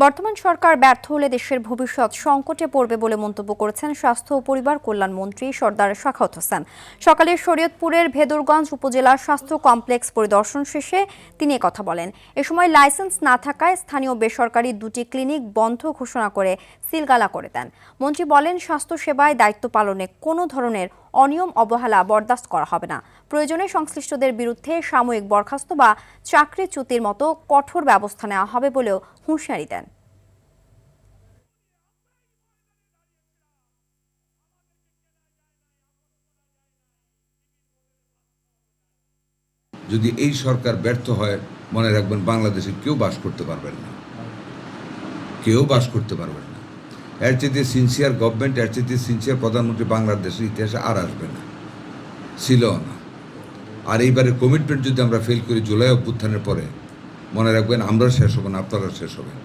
বর্তমান সরকার ব্যর্থ হলে দেশের ভবিষ্যৎ সংকটে পড়বে বলে মন্তব্য করেছেন স্বাস্থ্য ও পরিবার কল্যাণ মন্ত্রী সরদার সাখাওয়াত হোসেন। সকালে শরীয়তপুরের ভেদরগঞ্জ উপজেলার স্বাস্থ্য কমপ্লেক্স পরিদর্শন শেষে তিনি কথা বলেন। এ সময় লাইসেন্স না থাকায় স্থানীয় বেসরকারি দুটি ক্লিনিক বন্ধ ঘোষণা করে সিলগালা করে দেন। মন্ত্রী বলেন, স্বাস্থ্য সেবায় দায়িত্ব পালনে কোনো ধরনের অনিয়ম অবহেলা বরদাস্ত করা হবে না। প্রয়োজনে সংশ্লিষ্টদের বিরুদ্ধে সাময়িক বরখাস্ত বা চাকরিচ্যুতির মতো কঠোর ব্যবস্থা নেওয়া হবে বলেও হুঁশিয়ারি দেন। যদি এই সরকার ব্যর্থ হয়, মনে রাখবেন বাংলাদেশে কেউ বাস করতে পারবেন না, কেউ বাস করতে পারবেন না। এর চেয়ে সিনসিয়ার গভর্নমেন্ট, এর চেয়ে সিনসিয়ার প্রধানমন্ত্রী বাংলাদেশের ইতিহাসে আর আসবে না, ছিলও না। আর এইবারের কমিটমেন্ট যদি আমরা ফেল করি জুলাই অভ্যুত্থানের পরে, মনে রাখবেন আমরা শেষ হব না, আপনারা শেষ হবেন।